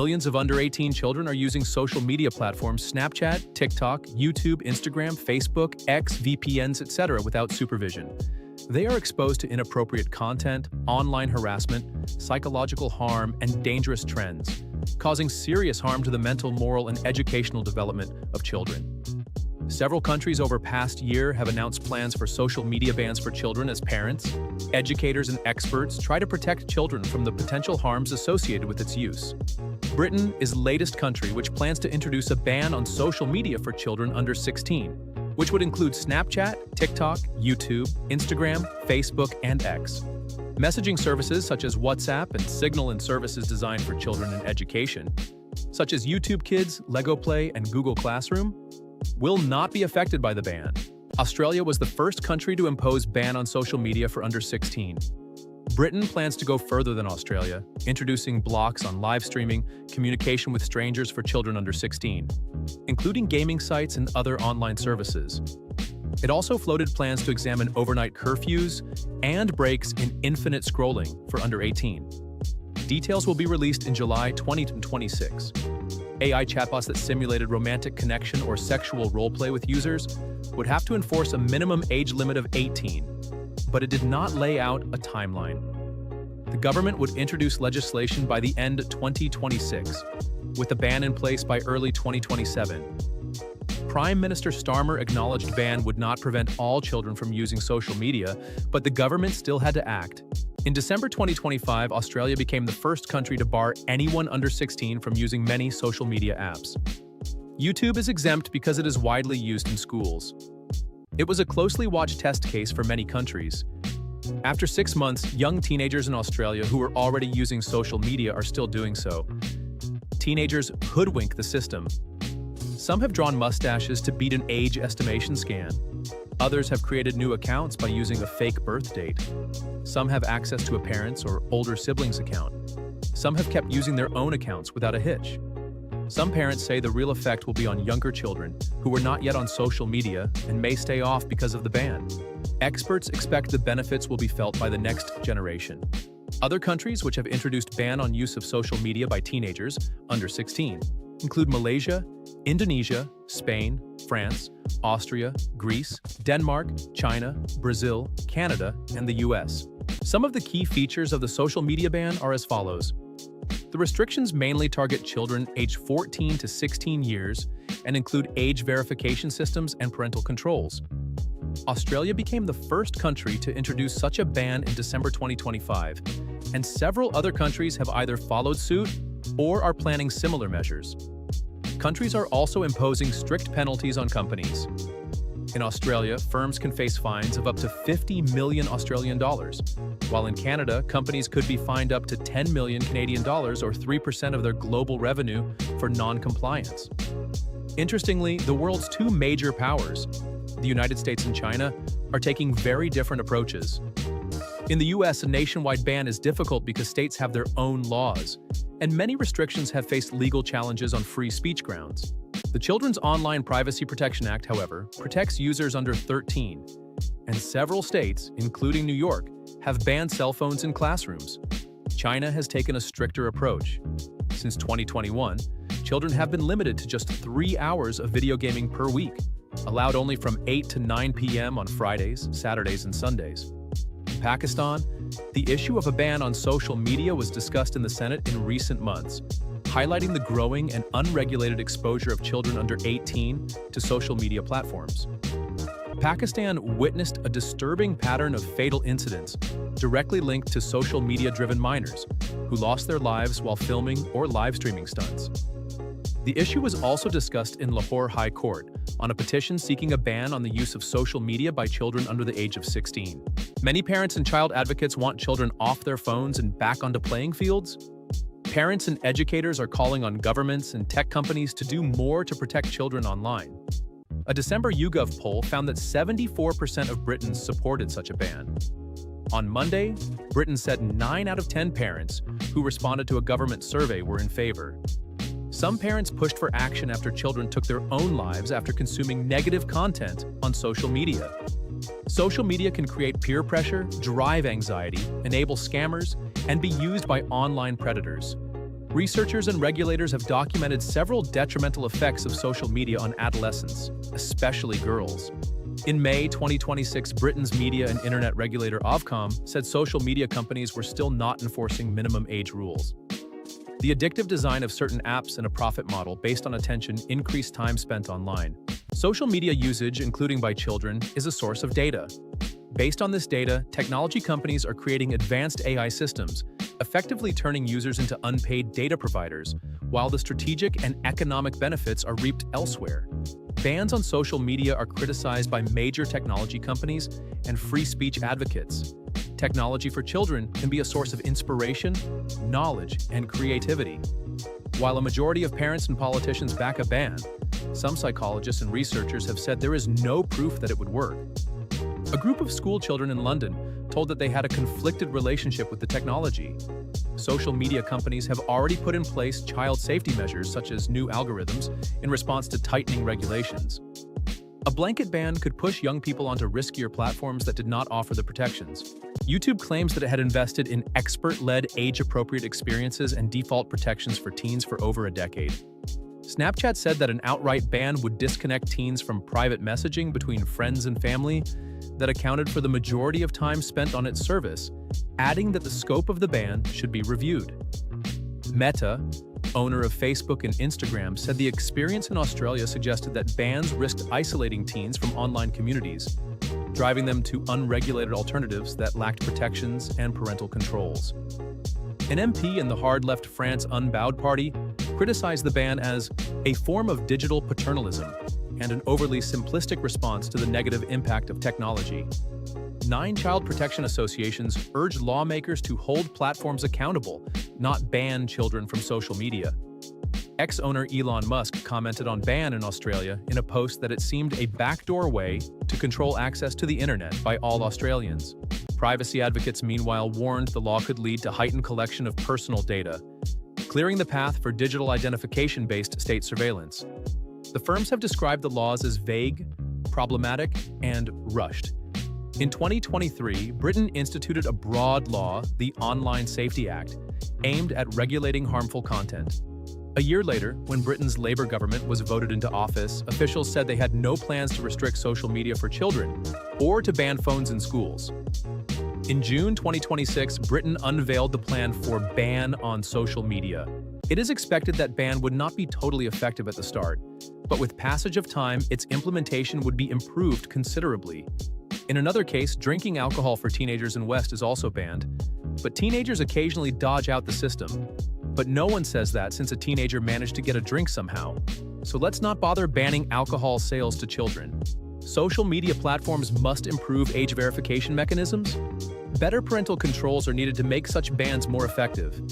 millions of under 18 children are using social media platforms Snapchat, TikTok, YouTube, Instagram, Facebook, X, VPNs, etc. without supervision. They are exposed to inappropriate content, online harassment, psychological harm, and dangerous trends, causing serious harm to the mental, moral, and educational development of children. Several countries over past year have announced plans for social media bans for children as parents, educators, and experts try to protect children from the potential harms associated with its use. Britain is the latest country which plans to introduce a ban on social media for children under 16, which would include Snapchat, TikTok, YouTube, Instagram, Facebook, and X. Messaging services such as WhatsApp and Signal and services designed for children in education, such as YouTube Kids, Lego Play, and Google Classroom, will not be affected by the ban. Australia was the first country to impose ban on social media for under 16. Britain plans to go further than Australia, introducing blocks on live streaming, communication with strangers for children under 16, including gaming sites and other online services. It also floated plans to examine overnight curfews and breaks in infinite scrolling for under 18. Details will be released in July 2026. AI chatbots that simulated romantic connection or sexual roleplay with users would have to enforce a minimum age limit of 18, but it did not lay out a timeline. The government would introduce legislation by the end of 2026, with a ban in place by early 2027. Prime Minister Starmer acknowledged ban would not prevent all children from using social media, but the government still had to act. In December 2025, Australia became the first country to bar anyone under 16 from using many social media apps. YouTube is exempt because it is widely used in schools. It was a closely watched test case for many countries. After 6 months, young teenagers in Australia who were already using social media are still doing so. Teenagers hoodwink the system. Some have drawn mustaches to beat an age estimation scan. Others have created new accounts by using a fake birth date. Some have access to a parent's or older sibling's account. Some have kept using their own accounts without a hitch. Some parents say the real effect will be on younger children who are not yet on social media and may stay off because of the ban. Experts expect the benefits will be felt by the next generation. Other countries which have introduced ban on use of social media by teenagers under 16 include Malaysia, Indonesia, Spain, France, Austria, Greece, Denmark, China, Brazil, Canada, and the US. Some of the key features of the social media ban are as follows. The restrictions mainly target children aged 14 to 16 years and include age verification systems and parental controls. Australia became the first country to introduce such a ban in December 2025, and several other countries have either followed suit or are planning similar measures. Countries are also imposing strict penalties on companies. In Australia, firms can face fines of up to 50 million Australian dollars, while in Canada, companies could be fined up to 10 million Canadian dollars or 3% of their global revenue for non-compliance. Interestingly, the world's two major powers, the United States and China, are taking very different approaches. In the US, a nationwide ban is difficult because states have their own laws, and many restrictions have faced legal challenges on free speech grounds. The Children's Online Privacy Protection Act, however, protects users under 13, and several states, including New York, have banned cell phones in classrooms. China has taken a stricter approach. Since 2021, children have been limited to just 3 hours of video gaming per week, allowed only from 8 to 9 p.m. on Fridays, Saturdays, and Sundays. In Pakistan, the issue of a ban on social media was discussed in the Senate in recent months, highlighting the growing and unregulated exposure of children under 18 to social media platforms. Pakistan witnessed a disturbing pattern of fatal incidents directly linked to social media-driven minors who lost their lives while filming or live streaming stunts. The issue was also discussed in Lahore High Court on a petition seeking a ban on the use of social media by children under the age of 16. Many parents and child advocates want children off their phones and back onto playing fields. Parents and educators are calling on governments and tech companies to do more to protect children online. A December YouGov poll found that 74% of Britons supported such a ban. On Monday, Britain said 9 out of 10 parents who responded to a government survey were in favor. Some parents pushed for action after children took their own lives after consuming negative content on social media. Social media can create peer pressure, drive anxiety, enable scammers, and be used by online predators. Researchers and regulators have documented several detrimental effects of social media on adolescents, especially girls. In May 2026, Britain's media and internet regulator Ofcom said social media companies were still not enforcing minimum age rules. The addictive design of certain apps and a profit model based on attention increased time spent online. Social media usage, including by children, is a source of data. Based on this data, technology companies are creating advanced AI systems, effectively turning users into unpaid data providers, while the strategic and economic benefits are reaped elsewhere. Bans on social media are criticized by major technology companies and free speech advocates. Technology for children can be a source of inspiration, knowledge, and creativity. While a majority of parents and politicians back a ban, some psychologists and researchers have said there is no proof that it would work. A group of school children in London told that they had a conflicted relationship with the technology. Social media companies have already put in place child safety measures such as new algorithms in response to tightening regulations. A blanket ban could push young people onto riskier platforms that did not offer the protections. YouTube claims that it had invested in expert-led age-appropriate experiences and default protections for teens for over a decade. Snapchat said that an outright ban would disconnect teens from private messaging between friends and family that accounted for the majority of time spent on its service, adding that the scope of the ban should be reviewed. Meta, owner of Facebook and Instagram, said the experience in Australia suggested that bans risked isolating teens from online communities, driving them to unregulated alternatives that lacked protections and parental controls. An MP in the hard-left France Unbowed Party criticized the ban as a form of digital paternalism and an overly simplistic response to the negative impact of technology. 9 child protection associations urge lawmakers to hold platforms accountable, not ban children from social media. Ex-owner Elon Musk commented on ban in Australia in a post that it seemed a backdoor way to control access to the internet by all Australians. Privacy advocates, meanwhile, warned the law could lead to heightened collection of personal data, clearing the path for digital identification-based state surveillance. The firms have described the laws as vague, problematic, and rushed. In 2023, Britain instituted a broad law, the Online Safety Act, aimed at regulating harmful content. A year later, when Britain's Labour government was voted into office, officials said they had no plans to restrict social media for children or to ban phones in schools. In June 2026, Britain unveiled the plan for ban on social media. It is expected that ban would not be totally effective at the start, but with passage of time, its implementation would be improved considerably. In another case, drinking alcohol for teenagers in West is also banned, but teenagers occasionally dodge out the system. But no one says that since a teenager managed to get a drink somehow. So let's not bother banning alcohol sales to children. Social media platforms must improve age verification mechanisms. Better parental controls are needed to make such bans more effective.